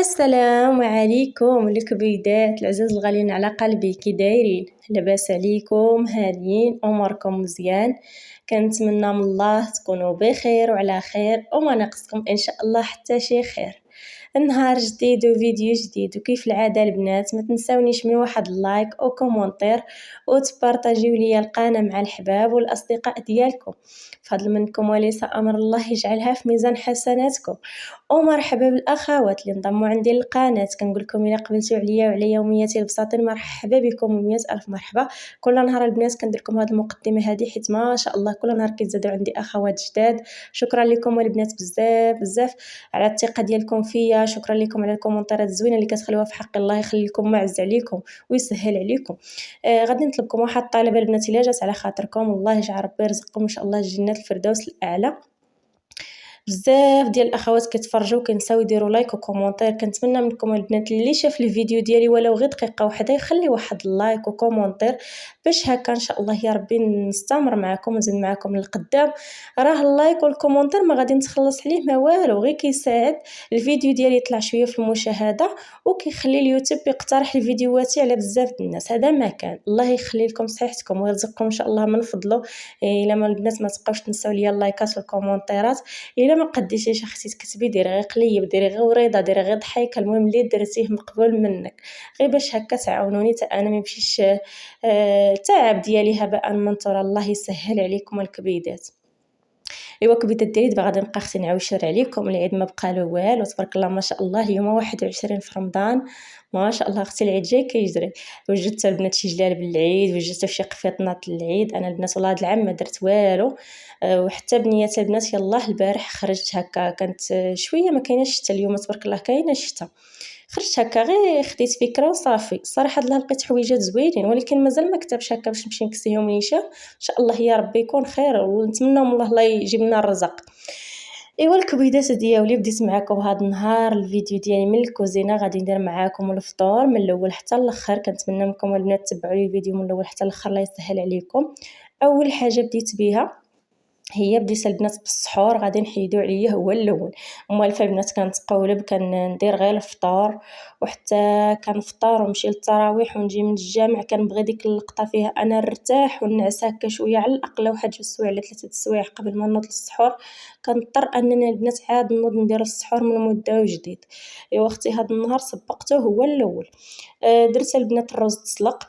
السلام عليكم الكبيدات العزاز الغاليين على قلبي، كي دايرين؟ لاباس عليكم؟ هانيين؟ اموركم مزيان؟ كنتمنى من الله تكونوا بخير وعلى خير وما ناقصكم ان شاء الله حتى شي خير. نهار جديد وفيديو جديد، وكيف العاده البنات ما تنساونيش من واحد اللايك او كومونتير وتبارطاجيو ليا القناه مع الحباب والاصدقاء ديالكم. فضل منكم وليس امر الله يجعلها في ميزان حسناتكم. ومرحبا بالاخوات اللي انضموا عندي للقناه، كنقول لكم الا قبلتوا عليا وعلى يومياتي البساطين مرحبا بكم ومية الف مرحبا. كل نهار البنات كندير لكم هذه المقدمه هذه حيت ما شاء الله كل نهار كيتزادوا عندي اخوات جداد. شكرا لكم البنات بزاف بزاف على الثقه ديالكم فيا، شكرا لكم على الكومنتات الزوينه اللي كتخليوها في حق الله يخلي لكم معز عليكم ويسهل عليكم. غادي نطلبكم واحد الطلب البنات الا جات على خاطركم، والله يجعل ربي يرزقكم ان شاء الله جنات الفردوس الاعلى. بزاف ديال الاخوات كيتفرجوا كينساو يديروا لايك وكومونتير، كنتمنى منكم البنات اللي شاف الفيديو ديالي ولو غير دقيقه واحده يخلي واحد اللايك وكومونتير باش هكا ان شاء الله يا ربي نستمر معكم ونزيد معكم للقدام. راه اللايك والكومونتير ما غادي نتخلص عليه ما والو، غير كيساعد الفيديو ديالي يطلع شويه في المشاهده وكيخلي اليوتيوب يقترح الفيديوهاتي على بزاف د الناس. هذا ما كان، الله يخلي لكم صحتكم ويرزقكم ان شاء الله من فضله. الا ما البنات ما تبقاوش تنساو ليا اللايكات والكومونتيرات. الا ما قديتيش اختي تكتبي ديري غير قليب، ديري غير وريضه، ديري غير ضحيكه، المهم اللي درتيه مقبول منك، غير باش هكا تعاونوني حتى انا ما نمشيش تعب ديالي هباء منثورا. الله يسهل عليكم الكبيدات. ايوا كبيدات ديالي دابا غادي نبقى اختي نعاوشر عليكم. العيد ما بقى له والو تبارك الله ما شاء الله. اليوم 21 في رمضان، ما شاء الله اختي العيد جاي كيجري. وجدت البنات شي جلال بالعيد، وجدت شي قفيطنات للعيد. انا البنات والله هاد العام ما درت والو. وحتى بنيات البنات يلاه البارح خرجت هكا، كانت شويه ما كايناش الشتا اليوم تبارك الله كاينه الشتا. خرجت هكا غير خديت فكره وصافي. الصراحه الله لقيت حويجات زوينين، ولكن مازال ما كتبش هكا باش نمشي نكسيهم نيشان ان شاء الله يا ربي يكون خير، ونتمنى من الله يجيب لنا الرزق. ايوا الكبيدات ديالي بديت معكم هذا النهار الفيديو ديالي من الكوزينه. غادي ندير معكم الفطور من الاول حتى الاخر. كنتمنى منكم البنات تتبعوا لي الفيديو من الاول حتى الاخر، الله يسهل عليكم. اول حاجه بديت بها هي بديت البنات بالسحور، غادي نحيدو عليا هو الاول. موالفه البنات كنتقولب كندير غير الفطور، وحتى كنفطر ونمشي للتراويح ونجي من الجامع. كنبغي ديك اللقطه فيها انا نرتاح ونعس هكا شويه، على الاقل واحد 2 سوايع ولا 3 سوايع قبل ما نوض للسحور. كنضطر انني البنات عاد نوض ندير السحور من مده وجديد. ايوا اختي هذا النهار سبقته هو الاول. درت البنات الرز تسلق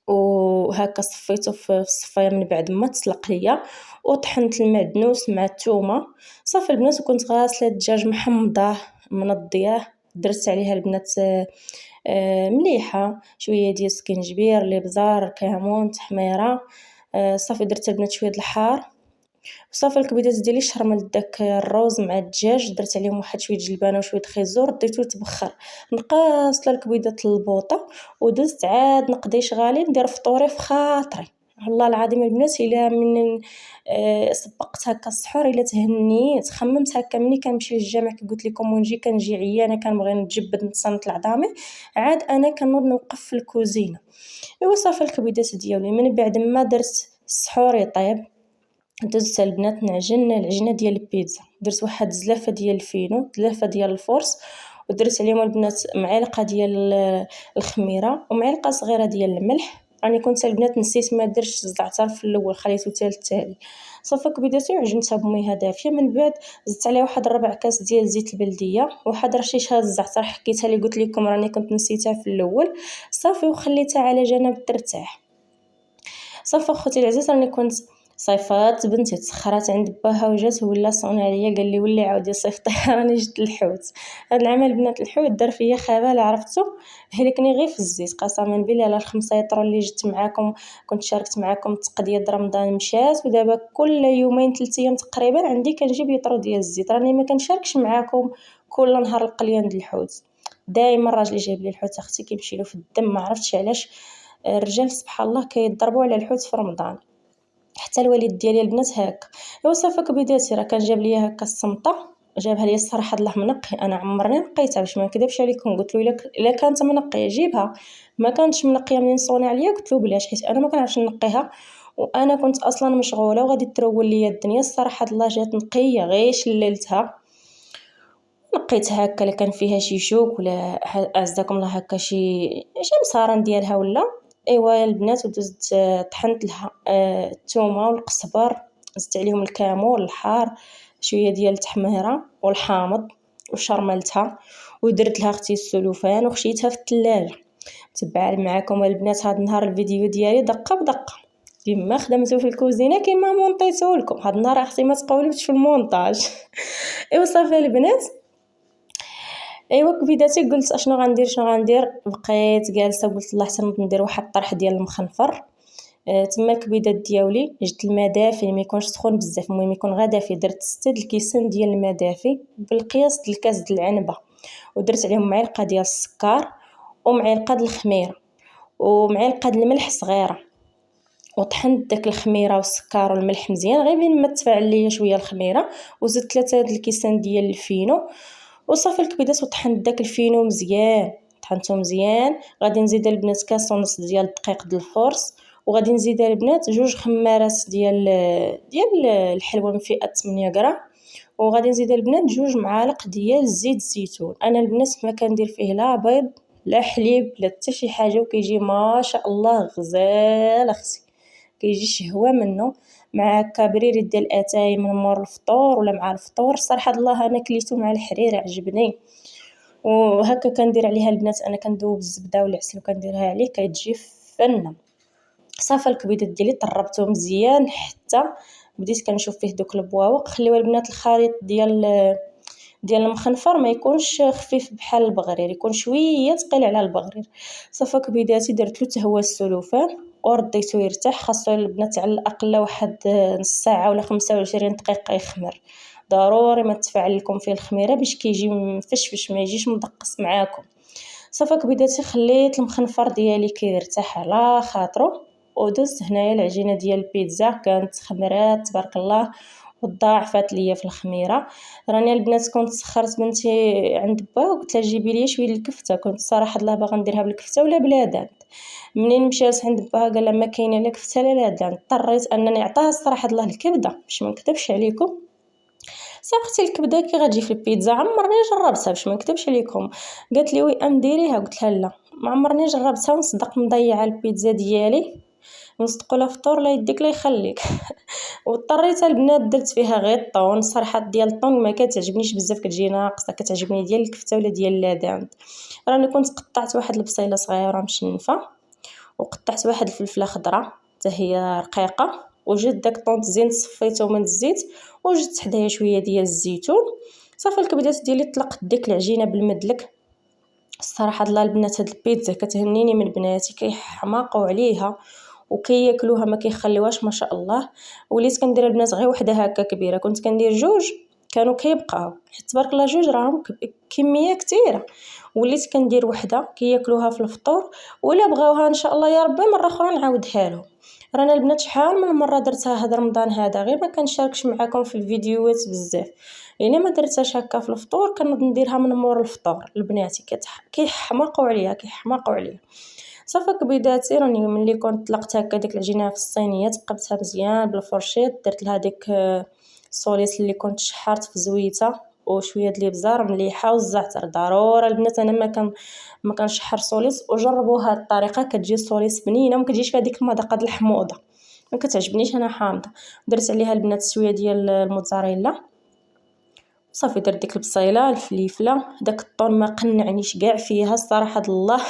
وهكا صفيته في الصفايه من بعد ما تسلق ليا، وطحنت المعدنوس مع الثومه. صافي البنات، وكنت غاسله الدجاج محمضاه منضياه. درت عليها البنات مليحه، شويه ديال السكنجبير، الابزار، الكمون، تحميره. صافي درت البنات شويه د الحار. صافي الكبيدات ديالي شرملت داك الروز مع الدجاج، درت عليهم واحد شويه جلبانه وشويه خيزور، ديتو يتبخر. نقاصله الكبيدات للبوطه ودزت عاد نقضي شغالي ندير فطوري في خاطري. والله العظيم البنات الا من سبقت هكا السحور الا تهنيت خممت هكا ملي كنمشي للجامع كي قلت لكم كنجي عيانه كنبغي نتجبد نتصنت لعظامي، عاد انا كنوض نوقف في الكوزينه. ايوا صافي الكبيدات ديالي من بعد ما درت السحور يطيب، دزت البنات نعجن العجينه ديال البيتزا. درت واحد زلافه ديال الفينو، زلافه ديال الفورس، ودرت عليهم البنات معلقه ديال الخميره ومعلقه صغيره ديال الملح. راني كنت البنات نسيت ما درتش الزعتر في الاول، خليته حتى التالي. صافي كبيداتي وعجنتها بميها دافيه. من بعد زدت عليها واحد ربع كاس ديال زيت البلديه، واحد رشيشه الزعتر حكيتها اللي قلت لكم راني كنت نسيتها في الاول. صافي وخليتها على جنب ترتاح. صافي اختي العزيز راني كنت صيفات بنتي تسخرات عند باها وجات ولا صون عليا قال لي ولي عاودي صيفطيها راني جبت الحوت. هاد العام البنات الحوت دار فيا خبال عرفتو، هلكني غير في الزيت قسما بالله. على الخمسة يطرو اللي جبت معاكم كنت شاركت معاكم التقضيه رمضان مشات، ودابا كل يومين 3 ايام تقريبا عندي كنجيب يطرو ديال الزيت. راني ما كنشاركش معاكم كل نهار القليان ديال الحوت. دائما راجلي جايب لي الحوت اختي كيمشي له في الدم، ما عرفتش علاش الرجال سبحان الله كيضربوا على الحوت في رمضان. حتى الوالد ديالي البنات هكا. ايوا صافي كبيداتي راه كان جاب ليا هكا الصمطه، جابها ليا الصراحه الله منقي. انا عمرني نقيتها باش ما نكذبش عليكم، قلت له الا كانت منقيه جيبها. ما كانتش منقيه منين صوني عليا قلت له بلاش، حيت انا ما كنعرفش نقيها وانا كنت اصلا مشغوله وغادي ترول ليا الدنيا. الصراحه الله جات نقيه غير شللتها. نقيتها هكا الا كان فيها شي شوك ولا عزكم الله هكا شي مصارن ديالها ولا. ايوا البنات ودزت طحنت لها الثومه والقزبر، زدت عليهم الكمون الحار، شويه ديال التحميره والحامض وشرملتها ودرت لها اختي السلوفان وخشيتها في الثلاجه. تبع معكم البنات هذا النهار الفيديو ديالي دقه بدقه كيما خدمتو في الكوزينه كيما مونطيتو لكم هذا النهار. اختي ما تقولوش في المونتاج. ايوا صافي البنات، ايوا بداتي قلت اشنو غندير بقيت جالسه قلت الله حتى ندير واحد الطرح ديال المخنفر. تما الكبيدات ديالي جبت الماء دافي ما يكونش سخون بزاف، المهم يكون غير دافي. درت 6 الكيسان ديال الماء دافي بالقياس ديال الكاس ديال العنبه، ودرت عليهم معلقه ديال السكر ومعلقه ديال الخميره ومعلقه ديال الملح صغيره، وطحنت داك الخميره والسكر والملح مزيان غير بين ما تفاعل ليا شويه الخميره، وزدت 3 الكيسان ديال الفينو وصافي الكبيدات وطحنت داك الفينو مزيان. طحنته مزيان. غادي نزيد البنات كاس ونص ديال الدقيق ديال الفورس، وغادي نزيد البنات 2 خمارات ديال الحلوى من فئه 8 غرام، وغادي نزيد البنات 2 معالق ديال زيت الزيتون. انا البنات ما كندير فيه لا بيض لا حليب لا حتى شي حاجه، وكيجي ما شاء الله غزال اختي، كيجي شهوه منه مع كبريري ديال الاتاي من مور الفطور ولا مع الفطور. صراحه الله انا كليته مع الحرير عجبني. وهكا كندير عليها البنات، انا كندوب الزبده والعسل وكنديرها عليه كتجي فنه. صافي الكبيدات ديالي طربتهم مزيان حتى بديت كنشوف فيه دوك البواوق. خليو البنات الخليط ديال المخنفر ما يكونش خفيف بحال البغرير، يكون شويه ثقيل على البغرير. صافي كبيداتي درت له تهوى السلوفان ورديته يرتاح. خاصو البنات على الاقل واحد نص ساعه ولا 25 دقيقه يخمر. ضروري ما تفعل لكم فيه الخميره باش كيجي مفشفش ما يجيش مدقص معاكم. صافي كبيداتي خليت المخنفر ديالي كيرتاح على خاطرو، ودزت هنايا العجينه ديال البيتزا كانت خمرات تبارك الله وضاعفات ليا في الخميره. راني البنات كنت سخرت بنتي عند باها وقلت لها جيبي لي شويه الكفته، كنت صراحه الله باغا نديرها بالكفته ولا بلا دانت. منين مشات عند باها قال لها ما كاينه لا كفته لا دانت، اضطريت انني نعطيها الصراحه الله الكبده باش ما نكذبش عليكم. صافي الكبده كي غتجي في البيتزا عمرني جربتها باش ما نكذبش عليكم. قالت لي وي نديريها، قلت لها لا ما عمرني جربتها ونصدق مضيعه البيتزا ديالي نصدقوا لا فطور لا يديك لا يخليك. واضطريت البنات درت فيها غير الطون. صراحه ديال الطون ما كتعجبنيش بزاف، كتجي ناقصه، كتعجبني ديال الكفته ولا ديال لادانت. راني كنت قطعت واحد البصيله صغيره مشنفه، وقطعت واحد الفلفله خضراء حتى هي رقيقه، وجدت داك الطون زين صفيته من الزيت وجدت حدايا شويه ديال الزيتون. صافي الكبدات ديالي طلقت ديك العجينه بالمدلك. الصراحه الله البنات هاد البيتزا كتهنيني من بناتي، كيحماقوا عليها وكياكلوها ما كيخليوهاش ما شاء الله. وليت كندير البنات غير وحده هكا كبيره، كنت كندير 2 كانوا كيبقاو حيت تبارك الله 2 راهم كميه كثيره. وليت كندير وحده كياكلوها في الفطور، ولا بغاوها ان شاء الله يا ربي مره اخرى نعاودها لهم. رانا البنات شحال من مره درتها هذا رمضان هذا غير ما كنشاركش معكم في الفيديوهات بزاف، يعني ما درتهاش هكا في الفطور، كنوض نديرها من مور الفطور. البناتي كيحماقوا عليها. صافي كبيداتي راني ملي كنت طلقت هكا ديك العجينه في الصينيه تقبتها مزيان بالفرشيط، درت لها ديك الصوليس اللي كنت شحرت في زويته وشويه د الابزار مليحه والزعتر. ضروري البنات انا ما كنشحر صوليس، وجربوا هاد الطريقه كتجي الصوليس بنينه وما كتجيش فيها ديك المذاقه د الحموضه، ما كتعجبنيش انا حامضه. درت عليها البنات شويه ديال الموتزاريلا. صافي درت ديك البصيله الفليفله داك الطون ما قنعنيش كاع فيها الصراحه الله.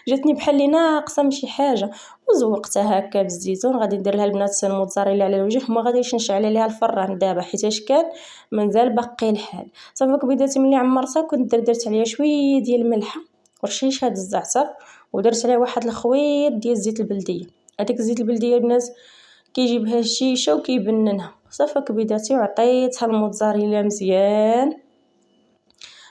جاتني بحال لي ناقصه مشي حاجه. وزوقتها هكا بالزيتون. غادي ندير لها البنات الموتزاريلا على الوجه، وما غاديش نشعل عليها الفران دابا حيت كان مازال باقي الحال. صافي كبيداتي ملي عمرتها كنت درت عليها شويه ديال الملحه ورشيشه د الزعتر، ودرت عليها واحد الخويط ديال زيت البلديه. هذاك الزيت البلديه البنات كيجيبها الشيشه وكيبننها. صافي كبيداتي وعطيتها الموتزاريلا مزيان.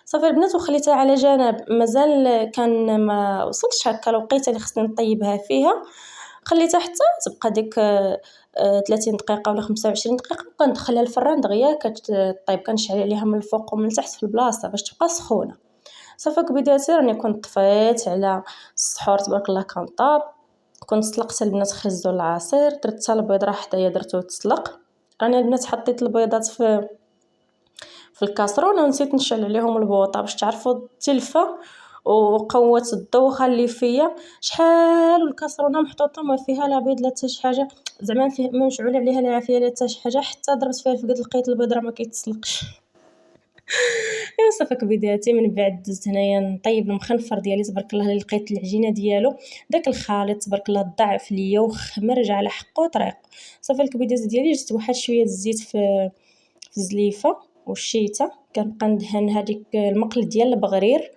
صافي البنات وخليتها على جنب. مازال كان ما وصلتش هكا الوقيته اللي خصني نطيبها فيها، خليتها حتى تبقى ديك 30 دقيقه ولا 25 دقيقه، وكندخلها الفران دغيا كتطيب. كنشعل عليها من الفوق ومن التحت في البلاصه باش تبقى سخونه. صافي كبيداتي راني كنت طفيت على السحور تبارك الله كان طاب. كنت سلقت البنات خزو العصير، درت حتى البيض راه حدايا درتو تسلق. راني البنات حطيت البيضات في في الكاسرونه ونسيت نشعل عليهم البوطه باش تعرفوا التلفه وقوه الضوء خليفيه شحال والكاسرونه محطوطه ما فيها لا بيض لا حتى شي حاجه، زعما فيه ما مشعول عليها لا عافيه لا حتى شي حاجه، حتى ضربت فيها الفقد لقيت البيض راه ما كيتسلقش. ايوا صافي كبيداتي من بعد دزت هنايا نطيب المخنفر ديالي تبارك الله اللي لقيت العجينه ديالو، داك الخليط تبارك الله ضعف ليا وخمر جا على حقه طريق. صافي الكبيدات ديالي جبت واحد شويه الزيت في الزليفه والشيته، كنبقى ندهن هذيك المقل ديال البغرير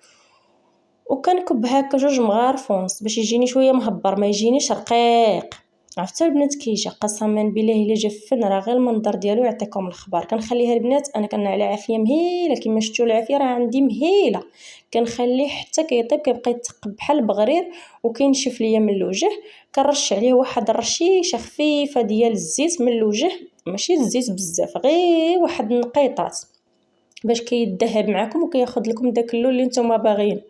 وكنكب هكا جوج مغارف ونص باش يجيني شويه مهبر ما يجينيش رقيق. عرفتي البنات كيجي قسما بالله الا جا فن راه غير المنظر ديالو يعطيكم الخبر. كنخليها البنات انا على عافيه مهيله كما شفتوا العافيه راه عندي مهيله، كنخليه حتى كيطيب كيبقى يتقب بحال البغرير وكينشف ليا من الوجه. كنرش عليه واحد الرشيشه خفيفه ديال الزيت من الوجه، ماشي الزيت بزاف غير واحد النقيطات باش كيذهب معكم وكياخذ لكم داك اللون اللي نتوما باغيين.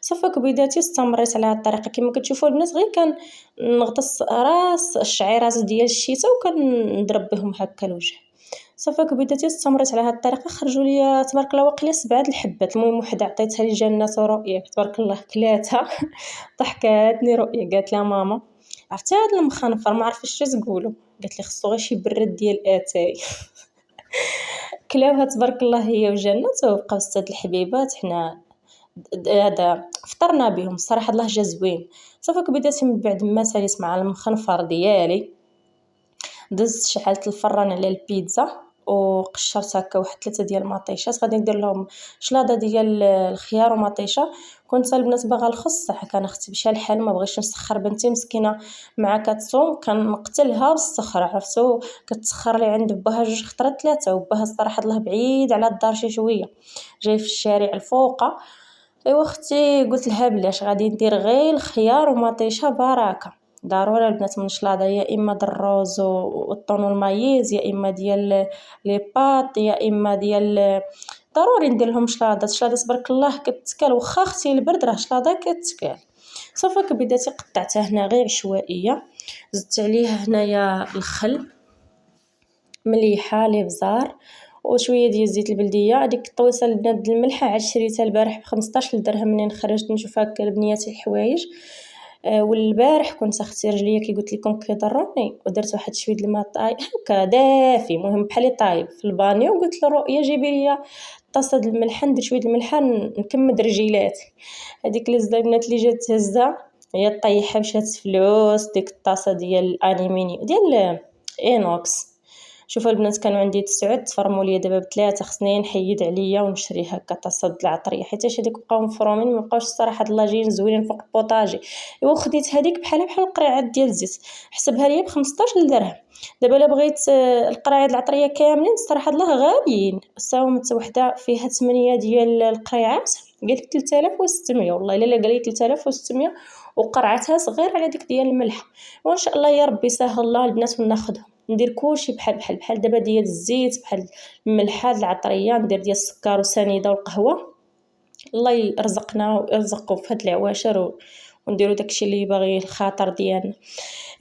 صافي كبيداتي استمريت على هاد الطريقه كما كتشوفوا البنات، غير نغطس راس الشعيرات ديال الشتاء وكنضرب بهم هكا الوجه. صافي كبيداتي استمريت على هاد الطريقه خرجوا لي تبارك الله واقيلا 7 الحبات. المهم وحده عطيتها لجنات ورؤيه تبارك الله كلاتها ضحكاتني رؤيه قالت لها ماما عرفتي هاد المخنفر ما عرفتش اش تقولوا، قالت لي خصو غير شي برد ديال اتاي. كلاوها تبارك الله هي وجنات وبقاو 6 الحبيبات حنا هذا فطرنا بهم الصراحه الله جا زوين. صافي كبدات من بعد ما ساليت مع المخنفر ديالي دزت شعلت الفران على البيتزا وقشرت هكا واحد 3 ديال المطيشات غادي ندير لهم شلاضه ديال الخيار ومطيشه. كنت البنات باغا الخص صح كان اختي بشال الحال ما بغيتش نسخر بنتي مسكينه مع كتصوم كنقتلها بالسخر عرفتو كتسخر لي عند باها 2 خطرات 3 وباها الصراحه الله بعيد على الدار شي شويه جاي في الشارع الفوقه. ايوا اختي قلت لها بلاش غادي ندير غير الخيار ومطيشه بركه ضروري البنات من شلاضه يا اما الروز والطون والمايز يا اما ديال لي باط يا اما ديال ضروري ندير لهم شلاضه تبارك الله كتكال واخا اختي البرد راه شلاضه كتكال. صافي كبداتي قطعتها هنا غير عشوائيه زدت عليها هنايا الخل مليحه لي بزار وشويه ديال الزيت البلديه. هذيك الطويصه البنات د الملحه عاد شريتها البارح ب15 درهم منين خرجت نشوف هكا لبنياتي الحوايج. والبارح كنت اختي رجليا كي قلت لكم كيضروني ودرت واحد شويه الماء طايب هكا دافي مهم بحال طايب في البانيو وقلت لرؤيا جيبي لي طاسه د الملح ندير شويه الملح نكمد رجيلاتي. هذيك لزه البنات اللي جات تهزها هي طيحها مشات فلوس ديك الطاسه ديال الالومنيوم ديال اينوكس. شوفوا البنات كانوا عندي 9 تفرموا لي دابا ب3 خصني نحيد عليا ونشري هكا طاسه د العطريه حيت هذيك بقاو مفرومين ما بقاوش الصراحه الله جايين زوينين فوق البوطاجي. ايوا خديت هذيك بحال القريعات ديال الزيت حسبها لي ب15 درهم. دابا الا بغيت القريعات العطريه كاملين الصراحه الله غاليين ساومت وحده فيها 8 ديال القريعات قالت 3600 والله الا قال لي 3600 وقرعتها صغير على ديك ديال الملح. وان شاء الله يا ربي سهل الله البنات وناخذهم ندير كلشي بحال دابا ديال الزيت بحال الملح هاد العطريه ندير ديال السكر وسنيده والقهوه. الله يرزقنا ويرزقكم في هاد العواشر ونديروا داكشي اللي باغي الخاطر ديالنا.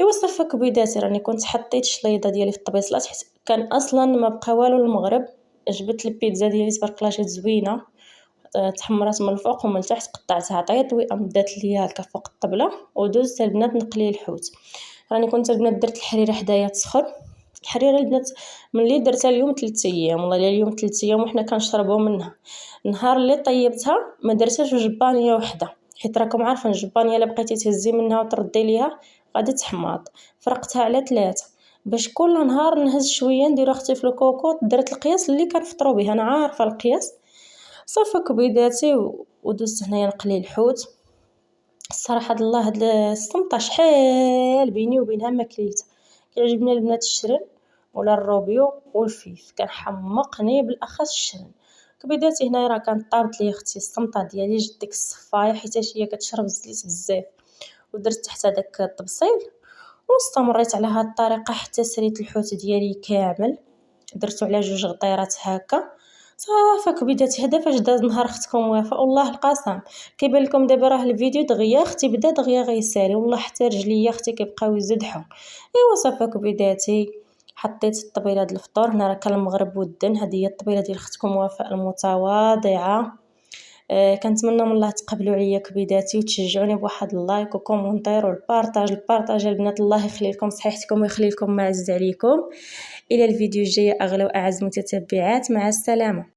ايوا صافي كبيداتي راني كنت حطيت الشليضه ديالي في الطبيصلات حيت كان اصلا ما بقى والو المغرب. جبت البيتزا ديالي تبارك الله جات زوينه تحمرات من الفوق ومن التحت قطعتها طيطوي دات ليا هكا فوق الطبله ودوزت البنات نقلي الحوت. راني كنت البنات درت الحريره حدايا تسخن. الحريره البنات ملي درتها اليوم 3 ايام والله الا اليوم 3 ايام وحنا كنشربوا منها. النهار اللي طيبتها ما درتهاش جبانيه وحده حيت راكم عارفين الجبانيه الا بقيتي تهزي منها وتردي ليها غادي تحماض. فرقتها على 3 باش كل نهار نهز شويه ندير اختي في الكوكوط درت القياس اللي كنفطروا به انا عارفه القياس. صافي كبيداتي ودزت هنايا نقلي الحوت. الصراحه الله هاد السمطه شحال بيني وبينها ما كليت كيعجبني البنات الشرن ولا الروبيو والفيف كنحمقني بالاخص الشرن. كبيداتي هنايا راه كانت طابت لي اختي السمطه ديالي جات ديك الصفايه حيت هي كتشرب الزيت بزاف ودرت تحت داك الطبسيل واستمريت على هاد الطريقه حتى سريت الحوت ديالي كامل درتو على 2 غطيرات هكا. صافي كبيداتي هذا فاش داز نهار اختكم وفاء والله القسم كيبان لكم دابا راه الفيديو دغيا اختي بدا دغيا غيسالي والله حتى رجليا اختي كيبقاو يزدحوا. ايوا صافي كبيداتي حطيت الطبيله ديال الفطور. هنا راه كالمغرب والدن. هذه هي الطبيله ديال اختكم وفاء المتواضعه. كنتمنى من الله تقبلوا عليا كبيداتي وتشجعوني بواحد اللايك وكومونتير والبارطاج البنات. الله يخلي لكم صحيحتكم ويخلي لكم ما عز عليكم. الى الفيديو الجاي اغلى واعز متتبعات، مع السلامه.